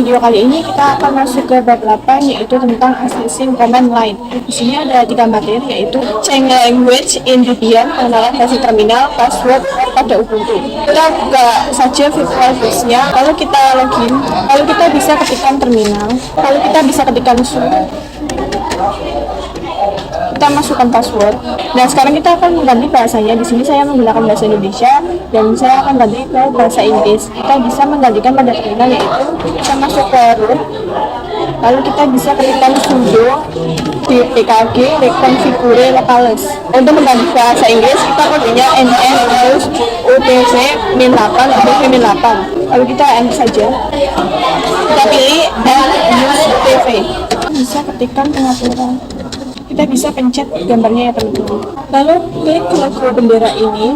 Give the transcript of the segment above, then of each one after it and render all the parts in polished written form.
video kali ini kita akan masuk ke bab 8, yaitu tentang accessing command line. Di sini ada 3 materi, yaitu change language in Debian, pengenalan versi terminal, password pada Ubuntu. Kita buka saja VirtualBox-nya, lalu kita login, lalu kita bisa ketikkan terminal, lalu kita bisa ketikkan sudo. Kita masukkan password. Nah, sekarang kita akan mengganti bahasanya. Di sini saya menggunakan bahasa Indonesia dan saya akan ganti ke bahasa Inggris. Kita bisa menggantikan pada terminal, yaitu kita masuk ke root, lalu kita bisa ketikkan sudo dpkg reconfigure locales. Untuk mengganti bahasa Inggris, kita kodenya nn-utc -8 atau v-8. Lalu kita enter saja. Kita pilih use tv. Bisa ketikkan pengaturan. Kita bisa pencet gambarnya ya teman-teman. Lalu klik logo bendera ini,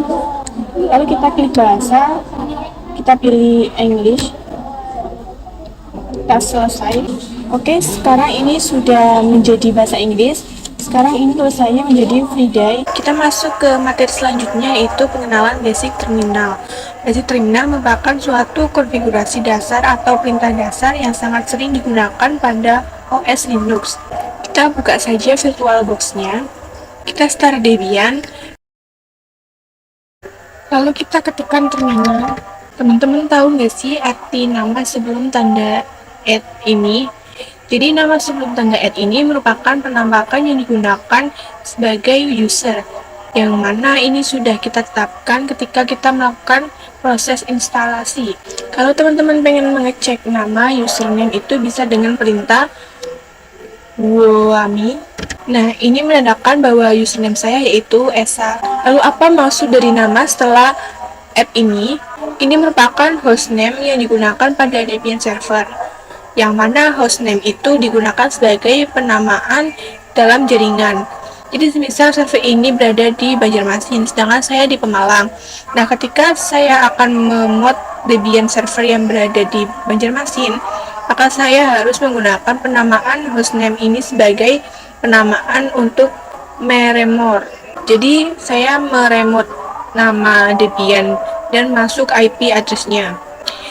lalu kita klik bahasa, kita pilih English, kita selesai. Oke, sekarang ini sudah menjadi bahasa Inggris. Sekarang ini tulisannya menjadi Friday. Kita masuk ke materi selanjutnya, yaitu pengenalan basic terminal. Basic terminal merupakan suatu konfigurasi dasar atau perintah dasar yang sangat sering digunakan pada OS Linux. Kita buka saja VirtualBox-nya, kita start Debian, lalu kita ketikkan terminal. Teman-teman tahu nggak sih arti nama sebelum tanda @ ini? Jadi nama sebelum tanda @ ini merupakan penampakan yang digunakan sebagai user, yang mana ini sudah kita tetapkan ketika kita melakukan proses instalasi. Kalau teman-teman pengen mengecek nama username, itu bisa dengan perintah Woami. Nah, ini menandakan bahwa username saya yaitu Esa. Lalu apa maksud dari nama setelah @ ini? Ini merupakan hostname yang digunakan pada Debian server, yang mana hostname itu digunakan sebagai penamaan dalam jaringan. Jadi misal server ini berada di Banjarmasin, sedangkan saya di Pemalang. Nah, ketika saya akan memod Debian server yang berada di Banjarmasin, maka saya harus menggunakan penamaan hostname ini sebagai penamaan untuk meremor. Jadi saya meremot nama Debian dan masuk IP address-nya.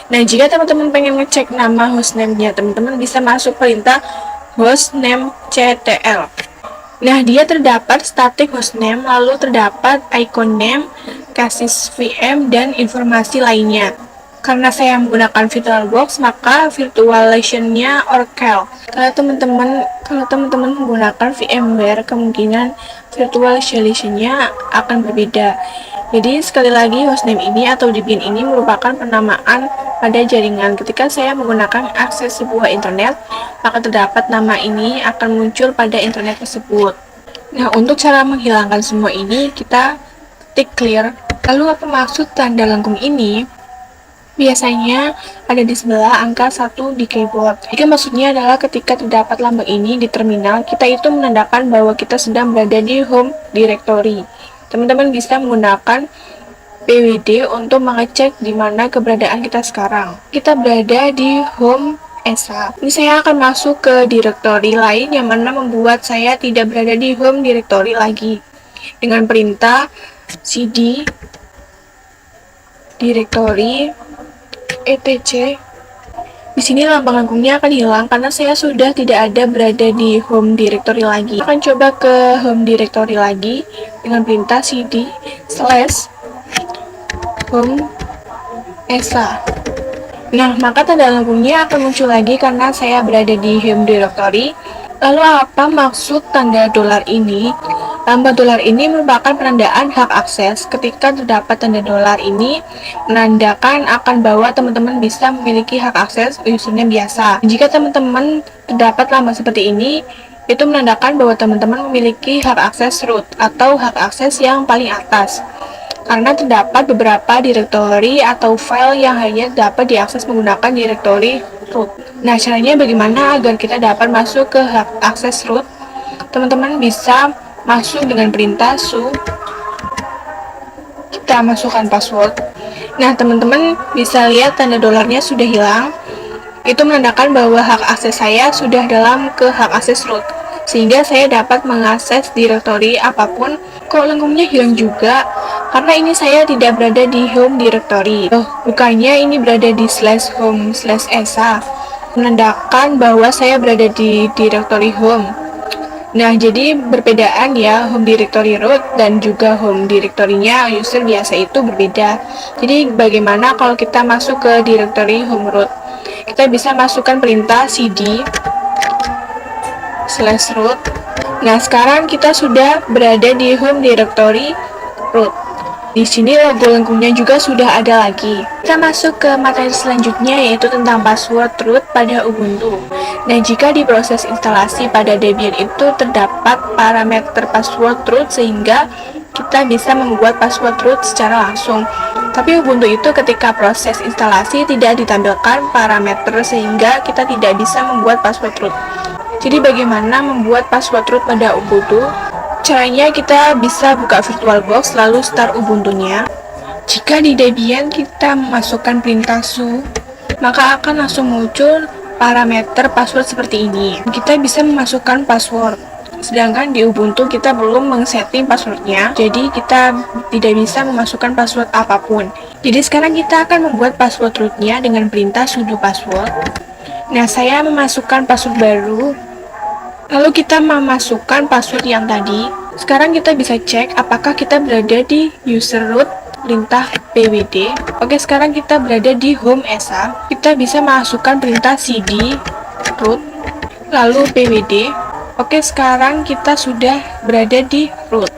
Nah, jika teman-teman pengen ngecek nama hostname-nya, teman-teman bisa masuk perintah hostname ctl. Nah, dia terdapat static hostname, lalu terdapat icon name, caches VM, dan informasi lainnya. Karena saya menggunakan VirtualBox, maka virtualization-nya Oracle. Kalau teman-teman menggunakan VMware, kemungkinan virtualization-nya akan berbeda. Jadi sekali lagi, hostname ini atau Debian ini merupakan penamaan pada jaringan. Ketika saya menggunakan akses sebuah internet, maka terdapat nama ini akan muncul pada internet tersebut. Nah, untuk cara menghilangkan semua ini, kita ketik clear. Lalu apa maksud tanda lengkung ini? Biasanya ada di sebelah angka 1 di keyboard. Jika maksudnya adalah ketika terdapat lambang ini di terminal, kita itu menandakan bahwa kita sedang berada di home directory. Teman-teman bisa menggunakan pwd untuk mengecek di mana keberadaan kita sekarang. Kita berada di home Esa. Ini saya akan masuk ke directory lain yang mana membuat saya tidak berada di home directory lagi. Dengan perintah cd directory etc. Di sini lambang lengkungnya akan hilang karena saya sudah tidak ada berada di home directory lagi. Akan coba ke home directory lagi dengan perintah cd /home esa. Nah, maka tanda lengkungnya akan muncul lagi karena saya berada di home directory. Lalu apa maksud tanda dolar ini? Lambang dolar ini merupakan penandaan hak akses. Ketika terdapat tanda dolar ini menandakan akan bahwa teman-teman bisa memiliki hak akses username biasa. Jika teman-teman terdapat lambang seperti ini, itu menandakan bahwa teman-teman memiliki hak akses root atau hak akses yang paling atas. Karena terdapat beberapa directory atau file yang hanya dapat diakses menggunakan directory root. Nah, caranya bagaimana agar kita dapat masuk ke hak akses root? Teman-teman bisa masuk dengan perintah su. Kita masukkan password. Nah, teman-teman bisa lihat tanda dolarnya sudah hilang. Itu menandakan bahwa hak akses saya sudah dalam ke hak akses root, sehingga saya dapat mengakses directory apapun. Kok lengkungnya hilang juga? Karena ini saya tidak berada di home directory. Bukannya ini berada di /home/esa. menandakan bahwa saya berada di directory home. Nah, jadi berbedaan ya home directory root dan juga home directory-nya user biasa itu berbeda. Jadi bagaimana kalau kita masuk ke directory home root? Kita bisa masukkan perintah cd /root. Nah, sekarang kita sudah berada di home directory root. Di sini logo lengkungnya juga sudah ada lagi. Kita masuk ke materi selanjutnya, yaitu tentang password root pada Ubuntu. Nah, jika di proses instalasi pada Debian itu terdapat parameter password root sehingga kita bisa membuat password root secara langsung. Tapi Ubuntu itu ketika proses instalasi tidak ditampilkan parameter sehingga kita tidak bisa membuat password root. Jadi bagaimana membuat password root pada Ubuntu? Caranya kita bisa buka VirtualBox lalu start Ubuntu-nya. Jika di Debian kita memasukkan perintah su, maka akan langsung muncul parameter password seperti ini. Kita bisa memasukkan password. Sedangkan di Ubuntu kita belum mengsetting passwordnya, jadi kita tidak bisa memasukkan password apapun. Jadi sekarang kita akan membuat password rootnya dengan perintah sudo password. Nah, saya memasukkan password baru. Lalu kita memasukkan password yang tadi. Sekarang kita bisa cek apakah kita berada di user root perintah pwd. Oke, sekarang kita berada di home esa. Kita bisa masukkan perintah cd root lalu pwd. Oke, sekarang kita sudah berada di root.